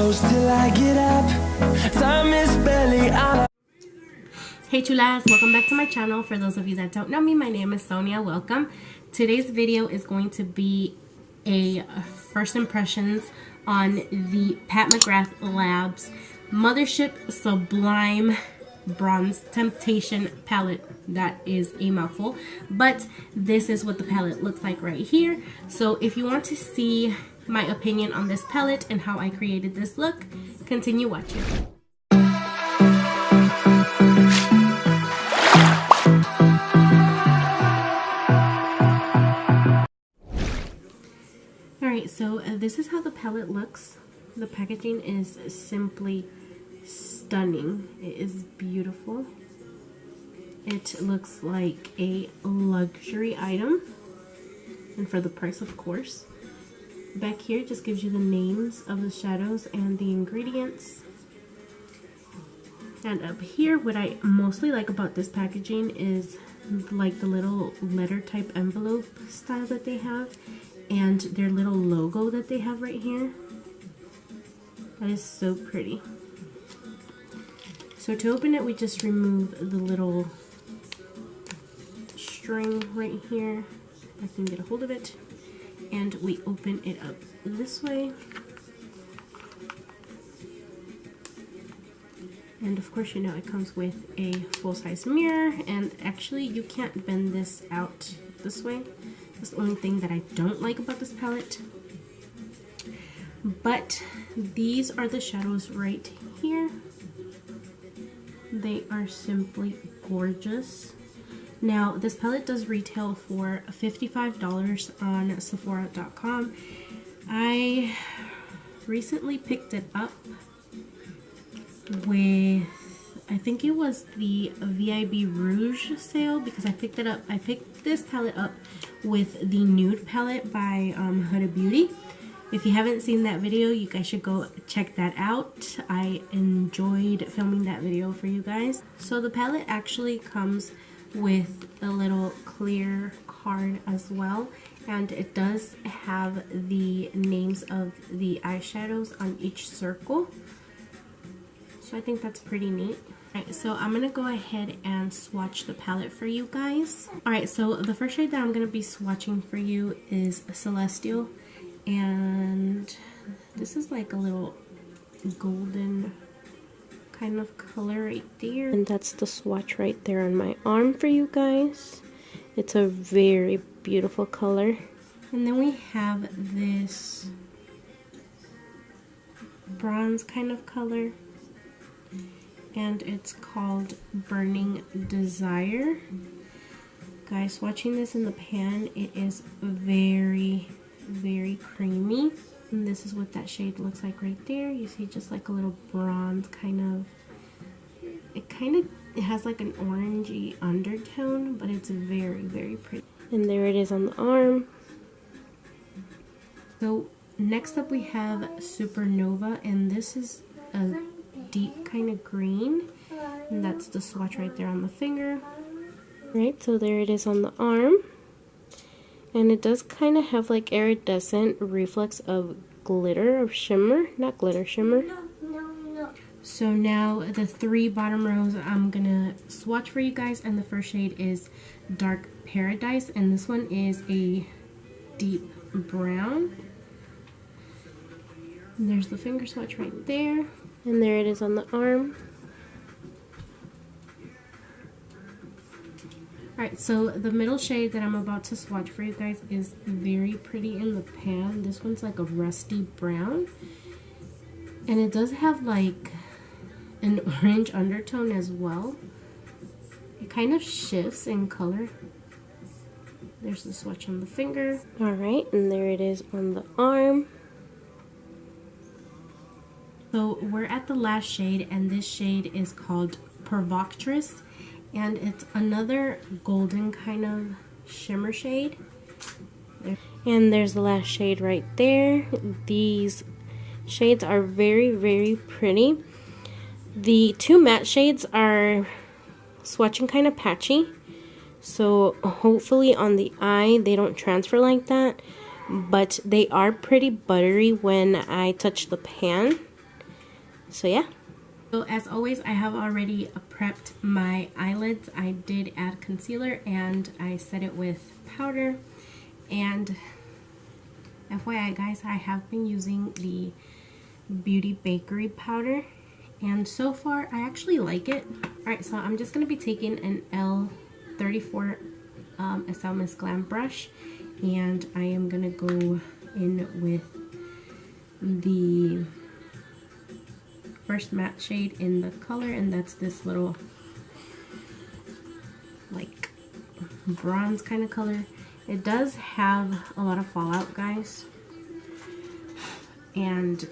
close till I get up. Time is barely on our... Hey chulas, welcome back to my channel. For those of you that don't know me, my name is Sonia. Welcome. Today's video is going to be a first impressions on the Pat McGrath Labs Mothership Sublime Bronze Temptation palette. That is a mouthful, but this is what the palette looks like right here. So if you want to see my opinion on this palette and how I created this look, continue watching. Alright, so this is how the palette looks. The packaging is simply stunning. It is beautiful. It looks like a luxury item, and for the price, of course. Back here just gives you the names of the shadows and the ingredients. And up here, what I mostly like about this packaging is like the little letter type envelope style that they have, and their little logo that they have right here. That is so pretty. So to open it, we just remove the little string right here. I can get a hold of it. And we open it up this way. And of course, you know, it comes with a full-size mirror. And actually, you can't bend this out this way. That's the only thing that I don't like about this palette. But these are the shadows right here. They are simply gorgeous. Now, this palette does retail for $55 on Sephora.com. I recently picked it up with, I think it was the VIB Rouge sale, because I picked this palette up with the nude palette by Huda Beauty. If you haven't seen that video, you guys should go check that out. I enjoyed filming that video for you guys. So the palette actually comes with a little clear card as well, and it does have the names of the eyeshadows on each circle. So I think that's pretty neat. Alright, so I'm gonna go ahead and swatch the palette for you guys. Alright, so the first shade that I'm gonna be swatching for you is Celestial, and this is like a little golden kind of color right there. And that's the swatch right there on my arm for you guys. It's a very beautiful color. And then we have this bronze kind of color, and it's called Burning Desire. Guys, watching this in the pan, it is very, very creamy. And this is what that shade looks like right there. You see just like a little bronze kind of, it has like an orangey undertone, but it's very, very pretty. And there it is on the arm. So next up we have Supernova, and this is a deep kind of green, and that's the swatch right there on the finger. Right, so there it is on the arm. And it does kind of have like iridescent reflex of glitter, of shimmer, not glitter, shimmer. No. So now the three bottom rows I'm gonna swatch for you guys, and the first shade is Dark Paradise, and this one is a deep brown. And there's the finger swatch right there, and there it is on the arm. Alright, so the middle shade that I'm about to swatch for you guys is very pretty in the pan. This one's like a rusty brown, and it does have like an orange undertone as well. It kind of shifts in color. There's the swatch on the finger. Alright, and there it is on the arm. So we're at the last shade, and this shade is called Provocate. And it's another golden kind of shimmer shade. And there's the last shade right there. These shades are very, very pretty. The two matte shades are swatching kind of patchy. So hopefully on the eye they don't transfer like that. But they are pretty buttery when I touch the pan. So yeah. So as always, I have already prepped my eyelids. I did add concealer and I set it with powder. And FYI guys, I have been using the Beauty Bakery powder, and so far I actually like it. Alright, so I'm just going to be taking an L34 Aesthtoons Glam brush, and I am going to go in with the first matte shade in the color, and that's this little like bronze kind of color. It does have a lot of fallout, guys, and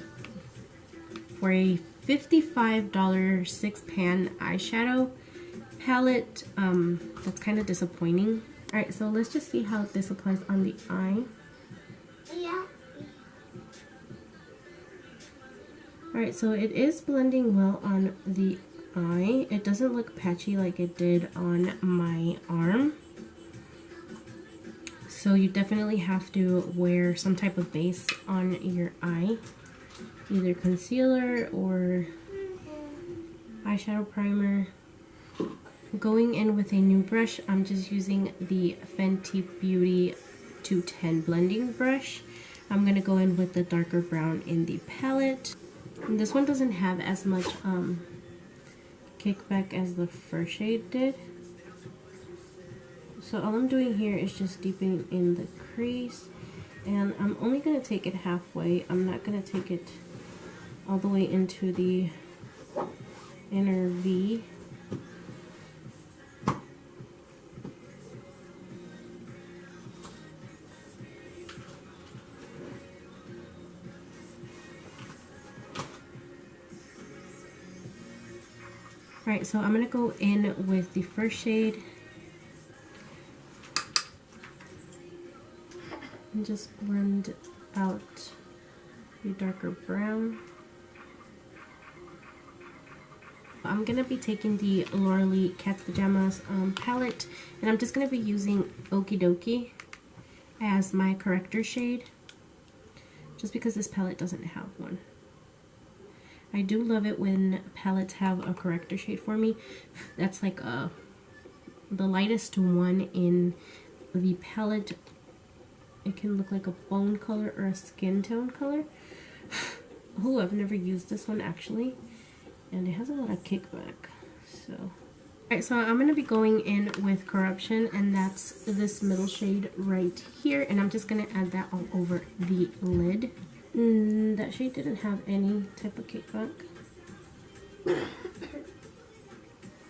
for a $55 6-pan eyeshadow palette, that's kind of disappointing. Alright, so let's just see how this applies on the eye. Yeah. Alright, so it is blending well on the eye. It doesn't look patchy like it did on my arm. So you definitely have to wear some type of base on your eye. Either concealer or eyeshadow primer. Going in with a new brush, I'm just using the Fenty Beauty 210 blending brush. I'm going to go in with the darker brown in the palette. And this one doesn't have as much kickback as the first shade did. So all I'm doing here is just deepening in the crease, and I'm only going to take it halfway. I'm not going to take it all the way into the inner V. Alright, so I'm going to go in with the first shade and just blend out the darker brown. I'm going to be taking the Laura Lee Cat's Pajamas palette, and I'm just going to be using Okie Dokie as my corrector shade, just because this palette doesn't have one. I do love it when palettes have a corrector shade for me. That's like the lightest one in the palette. It can look like a bone color or a skin tone color. Oh, I've never used this one actually, and it has a lot of kickback. So, alright, so I'm going to be going in with Corruption, and that's this middle shade right here, and I'm just going to add that all over the lid. That shade didn't have any type of kickback.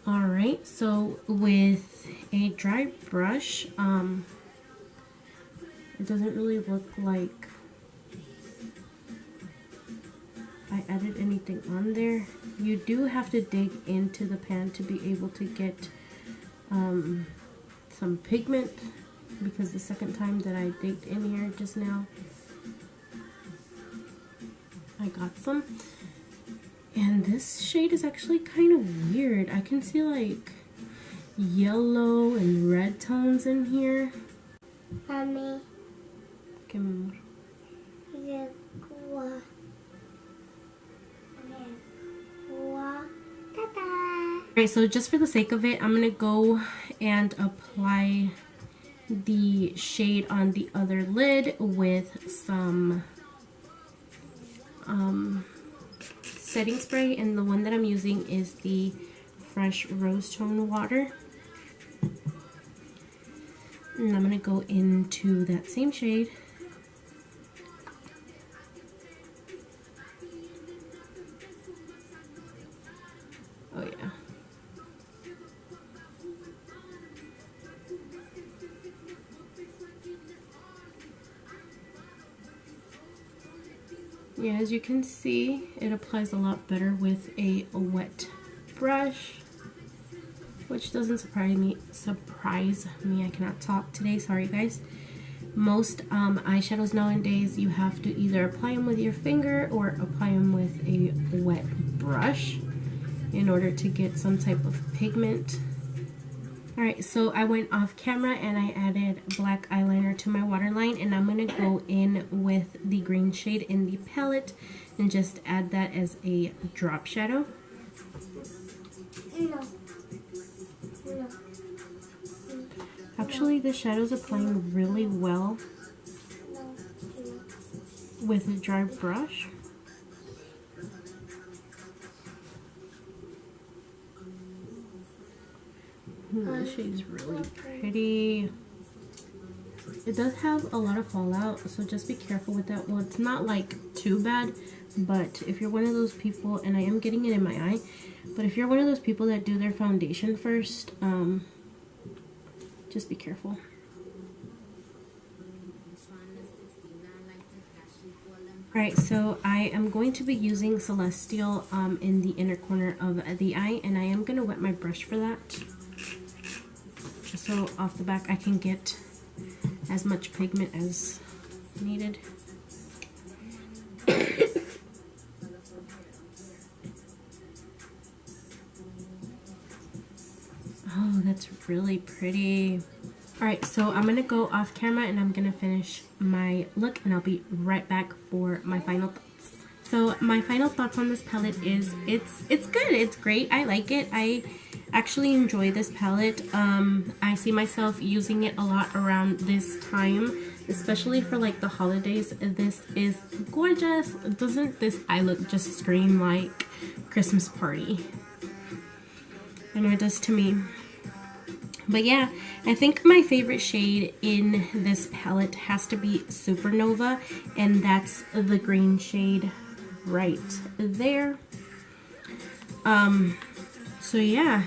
Alright, so with a dry brush, it doesn't really look like I added anything on there. You do have to dig into the pan to be able to get some pigment, because the second time that I digged in here just now, I got some. And this shade is actually kind of weird. I can see like yellow and red tones in here. Mommy. Come Alright, so just for the sake of it, I'm going to go and apply the shade on the other lid with some setting spray, and the one that I'm using is the Fresh Rose Tone Water. And I'm going to go into that same shade. Oh yeah. Yeah, as you can see, it applies a lot better with a wet brush, which doesn't surprise me. I cannot talk today, sorry guys. Most eyeshadows nowadays, you have to either apply them with your finger or apply them with a wet brush in order to get some type of pigment. Alright, so I went off camera and I added black eyeliner to my waterline, and I'm going to go in with the green shade in the palette and just add that as a drop shadow. No. Actually, the shadow's applying really well with a dry brush. This shade's really pretty. It does have a lot of fallout, so just be careful with that. Well, it's not like too bad, but if you're one of those people, and I am getting it in my eye, but if you're one of those people that do their foundation first, just be careful. Alright, so I am going to be using Celestial in the inner corner of the eye, and I am going to wet my brush for that. So off the back I can get as much pigment as needed. Oh, that's really pretty. Alright, so I'm going to go off camera and I'm going to finish my look, and I'll be right back for my final thoughts. So my final thoughts on this palette is it's good, it's great, I like it. I actually enjoy this palette. I see myself using it a lot around this time, especially for like the holidays. This is gorgeous. Doesn't this eye look just scream like Christmas party? I know it does to me. But yeah, I think my favorite shade in this palette has to be Supernova, and that's the green shade right there. So yeah,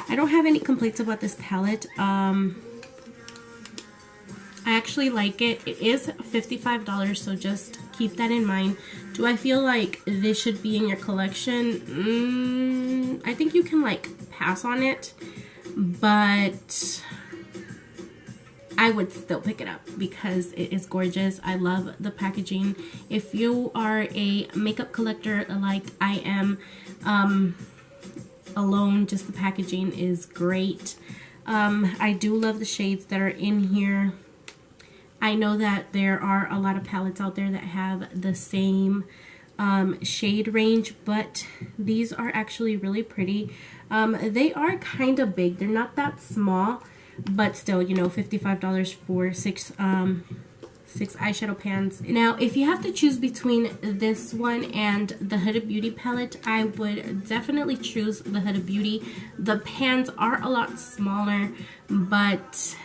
I don't have any complaints about this palette. I actually like it. It is $55, so just keep that in mind. Do I feel like this should be in your collection? I think you can like pass on it, but I would still pick it up because it is gorgeous. I love the packaging. If you are a makeup collector like I am, alone just the packaging is great. I do love the shades that are in here. I know that there are a lot of palettes out there that have the same shade range, but these are actually really pretty. They are kind of big. They're not that small, but still, you know, $55 for six eyeshadow pans. Now, if you have to choose between this one and the Huda Beauty palette, I would definitely choose the Huda Beauty. The pans are a lot smaller, but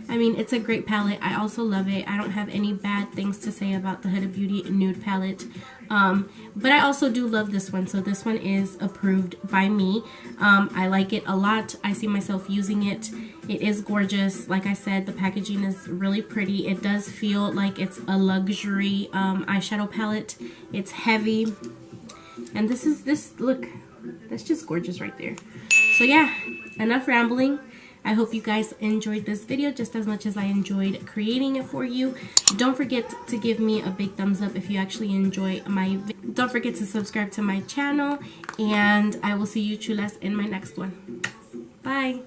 I mean, it's a great palette. I also love it. I don't have any bad things to say about the Huda Beauty nude palette. But I also do love this one. So this one is approved by me. I like it a lot. I see myself using it. It is gorgeous. Like I said, the packaging is really pretty. It does feel like it's a luxury eyeshadow palette. It's heavy. And look, that's just gorgeous right there. So yeah, enough rambling. I hope you guys enjoyed this video just as much as I enjoyed creating it for you. Don't forget to give me a big thumbs up if you actually enjoy my video. Don't forget to subscribe to my channel, and I will see you chulas in my next one. Bye!